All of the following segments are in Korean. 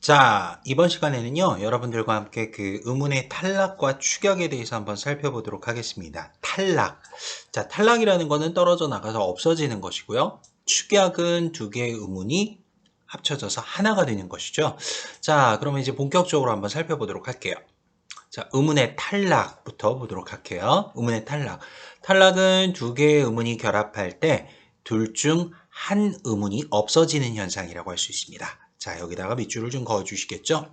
자, 이번 시간에는요, 여러분들과 함께 그 의문의 탈락과 축약에 대해서 한번 살펴보도록 하겠습니다. 탈락. 자, 탈락이라는 거는 떨어져 나가서 없어지는 것이고요. 축약은 두 개의 의문이 합쳐져서 하나가 되는 것이죠. 자, 그러면 이제 본격적으로 한번 살펴보도록 할게요. 자, 의문의 탈락부터 보도록 할게요. 의문의 탈락. 탈락은 두 개의 의문이 결합할 때 둘 중 한 의문이 없어지는 현상이라고 할 수 있습니다. 자, 여기다가 밑줄을 좀 그어 주시겠죠?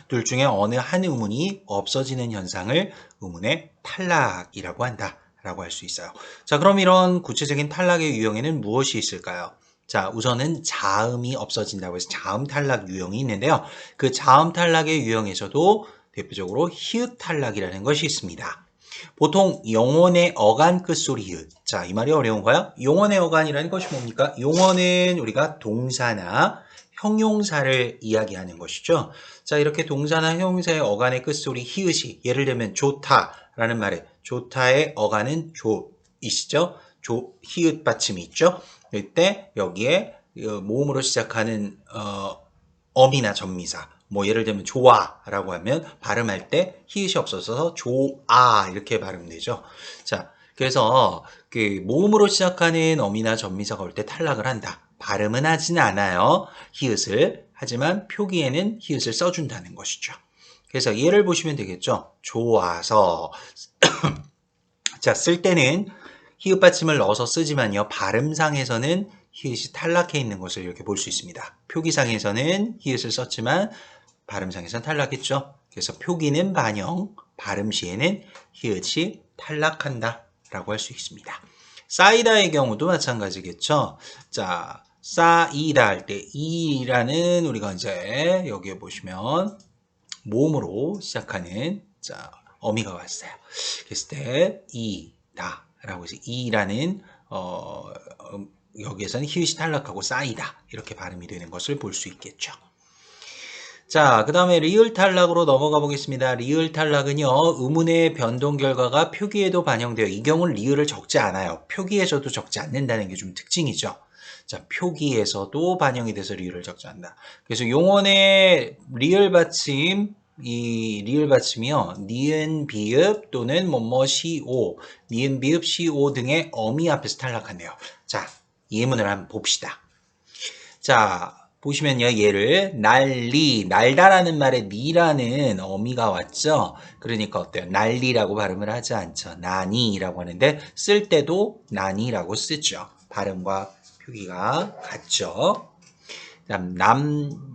둘 중에 어느 한 의문이 없어지는 현상을 의문의 탈락이라고 한다 라고 할 수 있어요. 자, 그럼 이런 구체적인 탈락의 유형에는 무엇이 있을까요? 자, 우선은 자음이 없어진다고 해서 자음 탈락 유형이 있는데요. 그 자음 탈락의 유형에서도 대표적으로 히읗 탈락이라는 것이 있습니다. 보통 영혼의 어간 끝소리 히읗. 자, 이 말이 어려운가요? 영혼의 어간이라는 것이 뭡니까? 용어는 우리가 동사나 형용사를 이야기하는 것이죠. 자, 이렇게 동사나 형용사의 어간의 끝소리 히읗이 예를 들면 좋다라는 말에 좋다의 어간은 조이시죠? 히읗 받침이 있죠. 이때 여기에 모음으로 시작하는 어미나 전미사 뭐 예를 들면 좋아라고 하면 발음할 때 히읗이 없어서 좋아 이렇게 발음되죠. 자, 그래서 그 모음으로 시작하는 어미나 전미사가 올 때 탈락을 한다. 발음은 하진 않아요. 히읗을. 하지만 표기에는 히읗을 써준다는 것이죠. 그래서 예를 보시면 되겠죠. 좋아서. 자, 쓸 때는 히읗 받침을 넣어서 쓰지만요. 발음상에서는 히읗이 탈락해 있는 것을 이렇게 볼 수 있습니다. 표기상에서는 히읗을 썼지만 발음상에서는 탈락했죠. 그래서 표기는 반영, 발음 시에는 히읗이 탈락한다 라고 할 수 있습니다. 싸이다의 경우도 마찬가지겠죠. 자, 싸이다 할 때 이라는 우리가 이제 여기에 보시면 모음으로 시작하는 자 어미가 왔어요. 그랬을 때 이다 라고 해서 이라는 여기에서는 히읗이 탈락하고 싸이다 이렇게 발음이 되는 것을 볼 수 있겠죠. 자, 그 다음에 리을 탈락으로 넘어가 보겠습니다. 리을 탈락은요, 의문의 변동 결과가 표기에도 반영되어 이 경우는 리을을 적지 않아요. 표기에서도 적지 않는다는 게 좀 특징이죠. 자, 표기에서도 반영이 돼서 리을을 적지 않는다. 그래서 용언의 리을 받침, 이 리을 받침이요, 니은, 비읍 또는 뭐뭐 시오, 니은, 비읍, 시오 등의 어미 앞에서 탈락한대요. 자, 이 예문을 한번 봅시다. 자, 보시면요, 얘를 난리, 날다라는 말에 니라는 어미가 왔죠. 그러니까 어때요? 난리라고 발음을 하지 않죠. 나니라고 하는데 쓸 때도 나니라고 쓰죠. 발음과 표기가 같죠. 그다음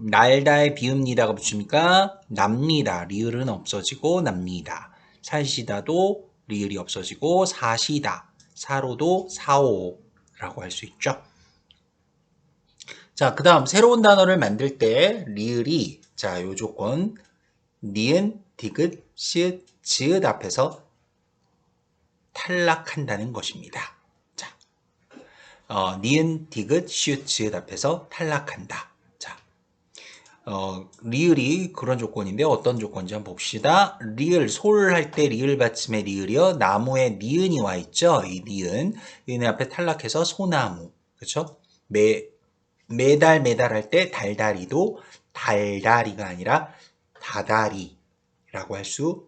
날다에 비읍니다가 붙습니까? 납니다. 리을은 없어지고 납니다. 사시다도 리을이 없어지고 사시다. 사로도 사오라고 할 수 있죠. 자, 그 다음 새로운 단어를 만들 때 리을이 자, 요 조건 니은, 디귿, 시읒, 지읒 앞에서 탈락한다는 것입니다. 자, 니은, 디귿, 시읒, 지읒 앞에서 탈락한다. 자, 리을이 그런 조건인데 어떤 조건인지 한번 봅시다. 리을, 솔 할 때 리을 받침의 리을이요. 나무에 니은이 와 있죠. 이 니은. 얘네 앞에 탈락해서 소나무. 그렇죠? 매달 할 때 달다리도 달다리가 아니라 다다리라고 할 수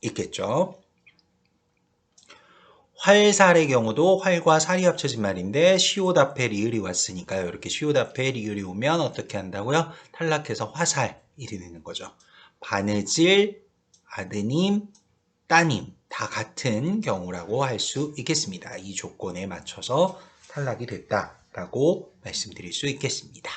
있겠죠. 활살의 경우도 활과 살이 합쳐진 말인데 시옷 앞에 리을이 왔으니까요. 이렇게 시옷 앞에 리을이 오면 어떻게 한다고요? 탈락해서 화살이 되는 거죠. 바느질, 아드님, 따님 다 같은 경우라고 할 수 있겠습니다. 이 조건에 맞춰서 탈락이 됐다라고 말씀드릴 수 있겠습니다.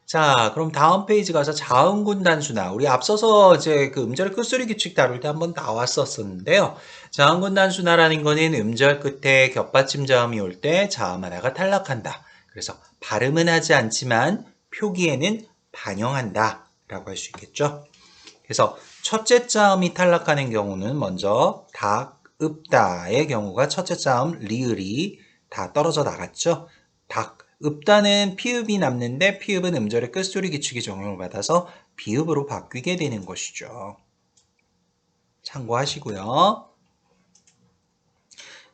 자, 그럼 다음 페이지 가서 자음군 단수나 우리 앞서서 이제 그 음절 끝소리 규칙 다룰 때 한번 나왔었는데요. 자음군 단수나라는 거는 음절 끝에 겹받침 자음이 올 때 자음 하나가 탈락한다. 그래서 발음은 하지 않지만 표기에는 반영한다 라고 할 수 있겠죠. 그래서 첫째 자음이 탈락하는 경우는 먼저 닭, 읍다의 경우가 첫째 자음 리을이 다 떨어져 나갔죠. 닭, 읍다는 피읍이 남는데 피읍은 음절의 끝소리 기축이 적용을 받아서 비읍으로 바뀌게 되는 것이죠. 참고하시고요.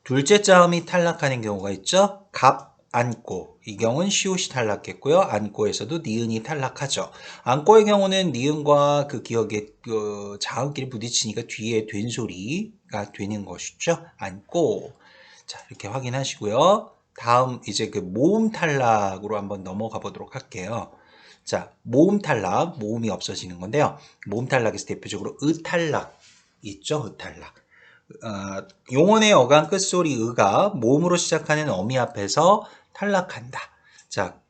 둘째 자음이 탈락하는 경우가 있죠. 갑, 안고. 이 경우는 시옷이 탈락했고요. 안고에서도 니은이 탈락하죠. 안고의 경우는 니은과 그 기억의 그 자음끼리 부딪히니까 뒤에 된소리가 되는 것이죠. 안고. 자, 이렇게 확인하시고요. 다음 이제 그 모음 탈락으로 한번 넘어가 보도록 할게요. 자, 모음 탈락, 모음이 없어지는 건데요. 모음 탈락에서 대표적으로 의 탈락 있죠. 의 탈락. 용언의 어감 끝소리 의가 모음으로 시작하는 어미 앞에서 탈락한다. 자,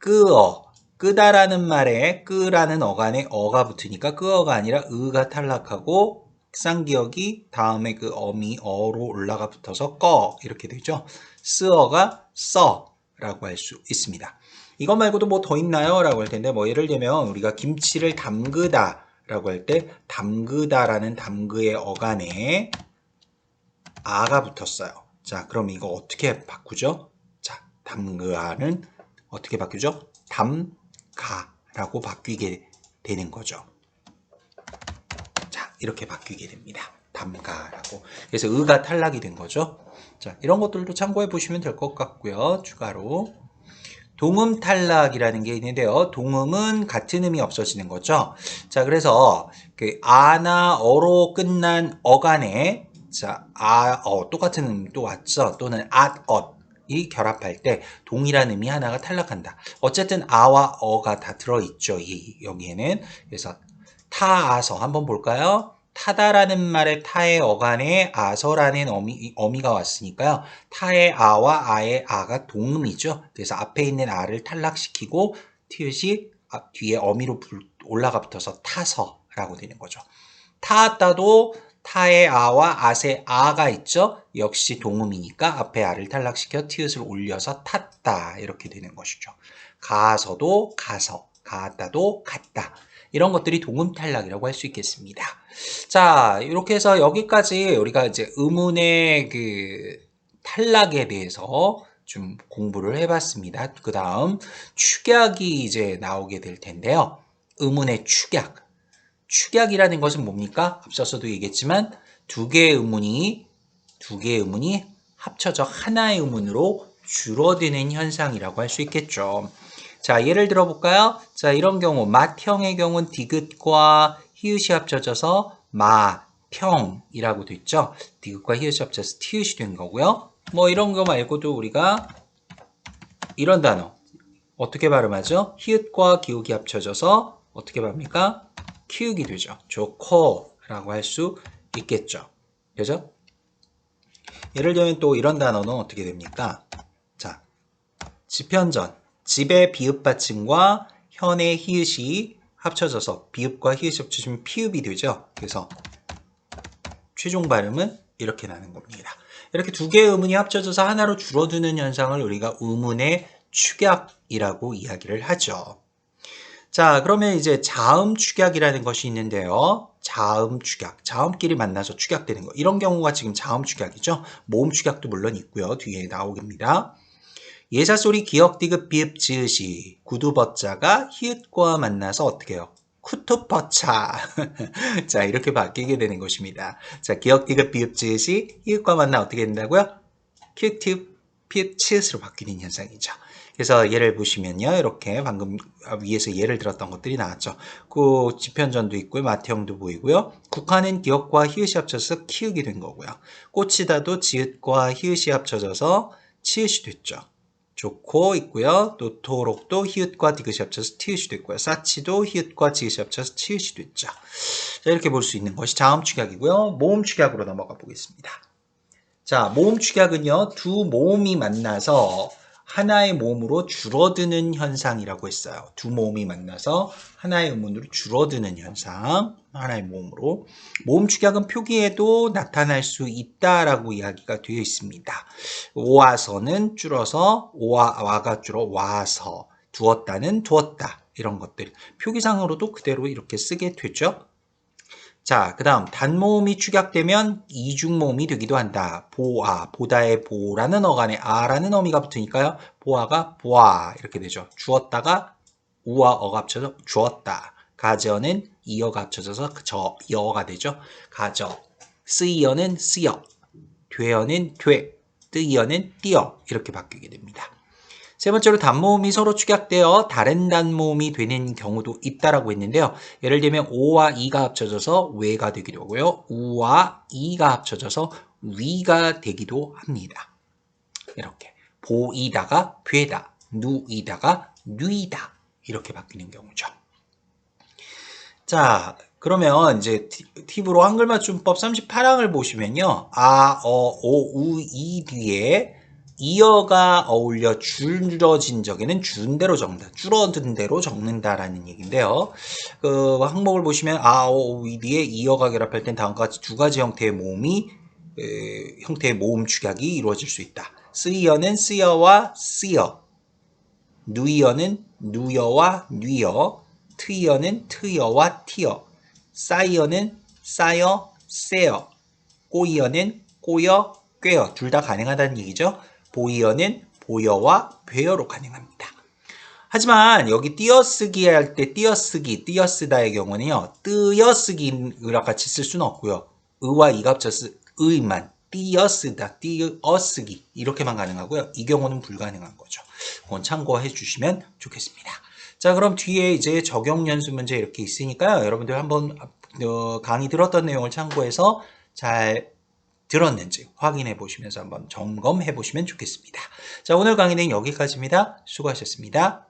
끄다라는 말에 끄라는 어간에 어가 붙으니까 끄어가 아니라 의가 탈락하고 쌍기역이 다음에 그 어미 어로 올라가 붙어서 꺼 이렇게 되죠. 쓰어가 써라고 할 수 있습니다. 이것 말고도 뭐 더 있나요? 라고 할 텐데 뭐 예를 들면 우리가 김치를 담그다 라고 할 때 담그다라는 담그의 어간에 아가 붙었어요. 자, 그럼 이거 어떻게 바꾸죠? 자, 담그아는 어떻게 바뀌죠? 담가라고 바뀌게 되는 거죠. 자, 이렇게 바뀌게 됩니다. 담가라고. 그래서 의가 탈락이 된 거죠. 자, 이런 것들도 참고해 보시면 될 것 같고요. 추가로. 동음 탈락이라는 게 있는데요. 동음은 같은 음이 없어지는 거죠. 자, 그래서 그 아나 어로 끝난 어간에 자, 똑같은 음이 또 왔죠. 또는 이 결합할 때 동일한 음이 하나가 탈락한다. 어쨌든 아와 어가 다 들어있죠. 여기에는. 그래서 타아서 한번 볼까요? 타다라는 말의 타의 어간에 아서라는 어미가 왔으니까요. 타의 아와 아의 아가 동음이죠. 그래서 앞에 있는 아를 탈락시키고 티읕이 뒤에 어미로 올라가 붙어서 타서라고 되는 거죠. 타았다도 타의 아와 아의 아가 있죠. 역시 동음이니까 앞에 아를 탈락시켜 티읕을 올려서 탔다 이렇게 되는 것이죠. 가서도 가서, 가았다도 갔다. 이런 것들이 동음 탈락이라고 할 수 있겠습니다. 자, 이렇게 해서 여기까지 우리가 이제 음운의 그 탈락에 대해서 좀 공부를 해봤습니다. 그 다음 축약이 이제 나오게 될 텐데요. 음운의 축약. 축약이라는 것은 뭡니까? 앞서서도 얘기했지만 두 개의 음운이 합쳐져 하나의 음운으로 줄어드는 현상이라고 할 수 있겠죠. 자, 예를 들어 볼까요? 자, 이런 경우 맏형의 경우는 디귿과 히읗이 합쳐져서 마평이라고 됐죠. 디귿과 히읗이 합쳐서 티읕이 된 거고요. 뭐 이런 거 말고도 우리가 이런 단어 어떻게 발음하죠? 히읗과 기욱이 합쳐져서 어떻게 발음합니까? 키읔이 되죠. 좋고라고 할 수 있겠죠. 그죠? 예를 들면 또 이런 단어는 어떻게 됩니까? 자, 지편전. 집의 비읍 받침과 현의 히읗이 합쳐져서 비읍과 히읗이 합쳐지면 피읍이 되죠. 그래서 최종 발음은 이렇게 나는 겁니다. 이렇게 두 개의 음운이 합쳐져서 하나로 줄어드는 현상을 우리가 음운의 축약이라고 이야기를 하죠. 자, 그러면 이제 자음 축약이라는 것이 있는데요. 자음 축약, 자음끼리 만나서 축약되는 거. 이런 경우가 지금 자음 축약이죠. 모음 축약도 물론 있고요. 뒤에 나오겠습니다. 예사소리 기역 디귿 비읍 지읒이 구두버자가 히읗과 만나서 어떻게 해요? 쿠투퍼차. 자, 이렇게 바뀌게 되는 것입니다. 자, 기역 디귿 비읍 지읒이 히읗과 만나 어떻게 된다고요? 큐티읕 피읍 치읒으로 바뀌는 현상이죠. 그래서 예를 보시면요. 이렇게 방금 위에서 예를 들었던 것들이 나왔죠. 그 지편전도 있고요. 맏형도 보이고요. 국화는 기역과 히읗이 합쳐서 키읔이 된 거고요. 꽃이다도 지읒과 히읗이 합쳐져서 치읒이 됐죠. 좋고 있고요. 노토록도 히읗과 디귿이 합쳐서 티읕이 됐고요. 사치도 히읗과 지읒이 합쳐서 치읒이 됐죠. 자, 이렇게 볼 수 있는 것이 자음 축약이고요. 모음 축약으로 넘어가 보겠습니다. 자, 모음 축약은요. 두 모음이 만나서 하나의 모음으로 줄어드는 현상이라고 했어요. 두 모음이 만나서 하나의 음운으로 줄어드는 현상, 하나의 모음으로. 모음 축약은 표기에도 나타날 수 있다라고 이야기가 되어 있습니다. 오와서는 줄어서 와가 줄어 와서, 두었다는 두었다 이런 것들 표기상으로도 그대로 이렇게 쓰게 되죠. 자, 그 다음 단모음이 축약되면 이중모음이 되기도 한다. 보다의 보라는 어간에 아라는 어미가 붙으니까요. 보아가 보아 이렇게 되죠. 주었다가 우와 어가 합쳐서 주었다. 가저는 이어가 합쳐져서 여가 되죠. 가저. 쓰이어는 쓰여. 되어는 돼. 뜨이어는 띄어 이렇게 바뀌게 됩니다. 세 번째로 단모음이 서로 축약되어 다른 단모음이 되는 경우도 있다라고 했는데요. 예를 들면 오와 이가 합쳐져서 외가 되기도 하고요. 우와 이가 합쳐져서 위가 되기도 합니다. 이렇게 보이다가 되다, 누이다가 뉘다 이렇게 바뀌는 경우죠. 자, 그러면 이제 팁으로 한글 맞춤법 38항을 보시면요. 아, 오, 우, 이 뒤에 이어가 어울려 줄어진 적에는 준 대로 적는다. 줄어든 대로 적는다라는 얘기인데요. 그 항목을 보시면 아, 오, 우, 이 뒤에 이어가 결합할 땐 다음과 같이 두 가지 형태의 형태의 모음 축약이 이루어질 수 있다. 쓰이어는 쓰여와 쓰여, 누이어는 누여와 뉘어, 트이어는 트여와 티어, 싸이어는 싸여, 세여, 꼬이어는 꼬여, 꿰어 둘 다 가능하다는 얘기죠. 보이어는 보여와 베어로 가능합니다. 하지만 여기 띄어쓰기 할 때 띄어쓰기, 띄어쓰다의 경우는요. 뜨여쓰기랑 같이 쓸 수는 없고요. 의와 이가 합쳐서 의만 띄어쓰다, 띄어쓰기 이렇게만 가능하고요. 이 경우는 불가능한 거죠. 그건 참고해 주시면 좋겠습니다. 자, 그럼 뒤에 이제 적용 연습 문제 이렇게 있으니까요. 여러분들 한번 강의 들었던 내용을 참고해서 잘 들었는지 확인해 보시면서 한번 점검해 보시면 좋겠습니다. 자, 오늘 강의는 여기까지입니다. 수고하셨습니다.